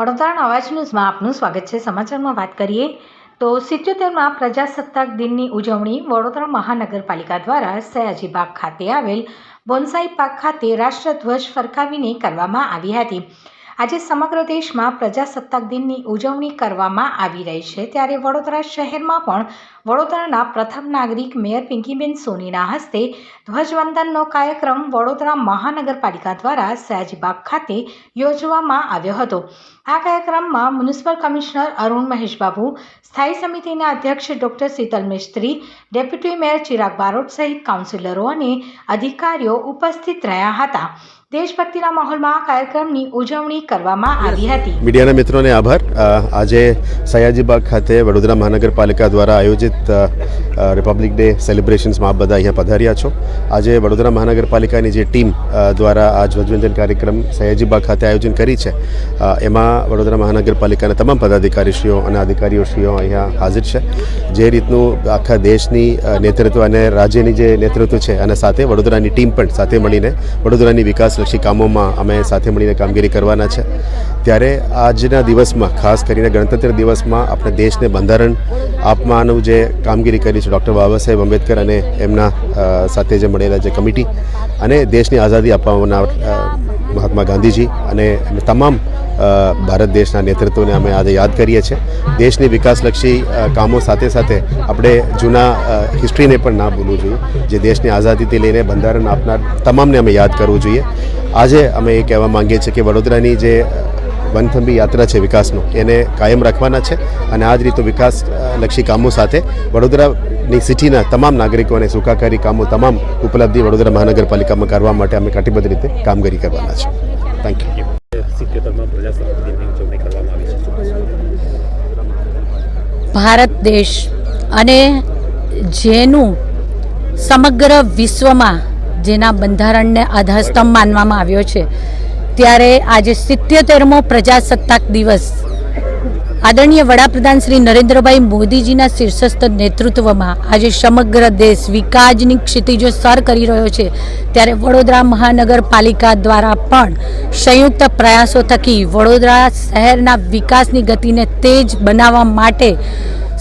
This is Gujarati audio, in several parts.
વડોદરાના અવાજ ન્યૂઝમાં આપનું સ્વાગત છે। સમાચારમાં વાત કરીએ તો 77મા પ્રજાસત્તાક દિનની ઉજવણી વડોદરા મહાનગરપાલિકા દ્વારા સયાજીબાગ ખાતે આવેલ બોન્સાઈ પાર્ક ખાતે રાષ્ટ્રધ્વજ ફરકાવીને કરવામાં આવી હતી। આજે સમગ્ર દેશમાં પ્રજાસત્તાક દિનની ઉજવણી કરવામાં આવી રહી છે, ત્યારે વડોદરા શહેરમાં પણ વડોદરાના પ્રથમ નાગરિક મેયર પિંકીબેન સોનીના હસ્તે ધ્વજવંદનનો કાર્યક્રમ વડોદરા મહાનગરપાલિકા દ્વારા સયાજીબાગ ખાતે યોજવામાં આવ્યો હતો। આ કાર્યક્રમમાં મ્યુનિસિપલ કમિશનર અરુણ મહેશ બાબુ, સ્થાયી સમિતિના અધ્યક્ષ ડોક્ટર શીતલ મિસ્ત્રી, ડેપ્યુટી મેયર ચિરાગ બારોટ સહિત કાઉન્સિલરો અને અધિકારીઓ ઉપસ્થિત રહ્યા હતા। દેશભક્તિના માહોલમાં આ કાર્યક્રમની ઉજવણી કરવામાં આવી હતી। મીડિયાના મિત્રોને આભાર। આજે સયાજીબાગ ખાતે વડોદરા મહાનગરપાલિકા દ્વારા આયોજિત રિપબ્લિક ડે સેલિબ્રેશન્સમાં આપ બધા અહીંયા પધાર્યા છો। આજે વડોદરા મહાનગરપાલિકાની જે ટીમ દ્વારા આ ધ્વજવંદન કાર્યક્રમ સયાજીબાગ ખાતે આયોજન કરી છે, એમાં વડોદરા મહાનગરપાલિકાના તમામ પદાધિકારીશ્રીઓ અને અધિકારીઓશ્રીઓ અહીંયા હાજર છે। જે રીતનું આખા દેશની નેતૃત્વ અને રાજ્યની જે નેતૃત્વ છે અને સાથે વડોદરાની ટીમ પણ સાથે મળીને વડોદરાની વિકાસલક્ષી કામોમાં અમે સાથે મળીને કામગીરી કરવાના છે। ત્યારે આજના દિવસમાં ખાસ કરીને ગણતંત્ર દિવસમાં આપણે દેશને બંધારણ આપવાનું જે કામગીરી કરી છે ડૉક્ટર બાબા સાહેબ આંબેડકર અને એમના સાથે જે મળેલા જે કમિટી અને દેશની આઝાદી અપાવનાર મહાત્મા ગાંધીજી અને તમામ ભારત દેશના નેતૃત્વને અમે આજે યાદ કરીએ છીએ। દેશની વિકાસલક્ષી કામો સાથે સાથે આપણે જૂના હિસ્ટ્રીને પણ ના ભૂલવું જોઈએ। જે દેશની આઝાદીથી લઈને બંધારણ આપનાર તમામને અમે યાદ કરવું જોઈએ। આજે અમે એ કહેવા માંગીએ છીએ કે વડોદરાની જે વનથંભી યાત્રા છે વિકાસનો, એને કાયમ રાખવાના છે અને આ જ રીતે વિકાસલક્ષી કામો સાથે વડોદરાની સિટીના તમામ નાગરિકોને સુખાકારી કામો તમામ ઉપલબ્ધિ વડોદરા મહાનગરપાલિકામાં કરવા માટે અમે કટિબદ્ધ રીતે કામગીરી કરવાના છે। Thank you. ભારત દેશ અને જેનું સમગ્ર વિશ્વમાં જેના બંધારણને આધારસ્તંભ માનવામાં આવ્યો છે, ત્યારે આજે 77મો પ્રજાસત્તાક દિવસ આદરણીય વડાપ્રધાન શ્રી નરેન્દ્રભાઈ મોદીજીના શીર્ષસ્થ નેતૃત્વમાં આજે સમગ્ર દેશ વિકાસની ક્ષિતિજો સર કરી રહ્યો છે, ત્યારે વડોદરા મહાનગરપાલિકા દ્વારા પણ સંયુક્ત પ્રયાસો થકી વડોદરા શહેરના વિકાસની ગતિને તેજ બનાવવા માટે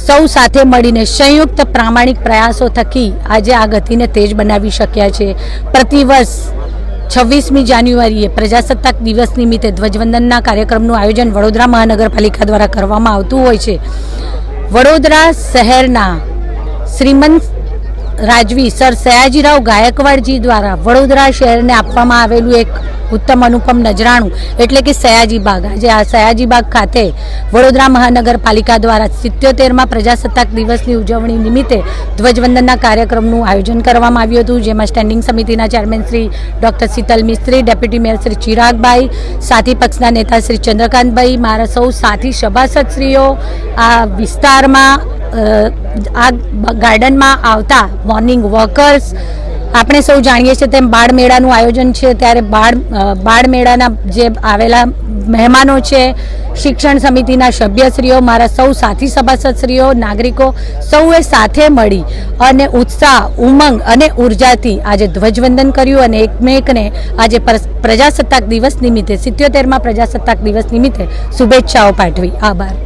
સૌ સાથે મળીને સંયુક્ત પ્રામાણિક પ્રયાસો થકી આજે આ ગતિને તેજ બનાવી શક્યા છે। પ્રતિવર્ષ 26મી જાન્યુઆરીએ પ્રજાસત્તાક દિવસ નિમિત્તે ધ્વજવંદનના કાર્યક્રમનું આયોજન વડોદરા મહાનગરપાલિકા દ્વારા કરવામાં આવતું હોય છે। વડોદરા શહેરના શ્રીમંત રાજવી સર સયાજીરાવ ગાયકવાડજી દ્વારા વડોદરા શહેરને આપવામાં આવેલું એક ઉત્તમ અનુપમ નજરાણું એટલે કે સયાજીબાગ, આજે આ સયાજીબાગ ખાતે વડોદરા મહાનગરપાલિકા દ્વારા 77મા પ્રજાસત્તાક દિવસની ઉજવણી નિમિત્તે ધ્વજવંદનના કાર્યક્રમનું આયોજન કરવામાં આવ્યું હતું, જેમાં સ્ટેન્ડિંગ સમિતિના ચેરમેન શ્રી ડૉક્ટર શીતલ મિસ્ત્રી, ડેપ્યુટી મેયર શ્રી ચિરાગભાઈ, સાથી પક્ષના નેતા શ્રી ચંદ્રકાંતભાઈ, મારા સૌ સાથી સભાસદશ્રીઓ, આ વિસ્તારમાં આ ગાર્ડનમાં આવતા મોર્નિંગ વોકર્સ, આપણે સૌ જાણીએ છીએ તેમ બાળ મેળાનું આયોજન છે, ત્યારે બાળ મેળાના જે આવેલા મહેમાનો છે, શિક્ષણ સમિતિના સભ્યશ્રીઓ, મારા સૌ સાથી સભાસદશ્રીઓ, નાગરિકો સૌએ સાથે મળી અને ઉત્સાહ, ઉમંગ અને ઉર્જાથી આજે ધ્વજવંદન કર્યું અને એકમેકને આજે પ્રજાસત્તાક દિવસ નિમિત્તે 77મા પ્રજાસત્તાક દિવસ નિમિત્તે શુભેચ્છાઓ પાઠવી। આભાર।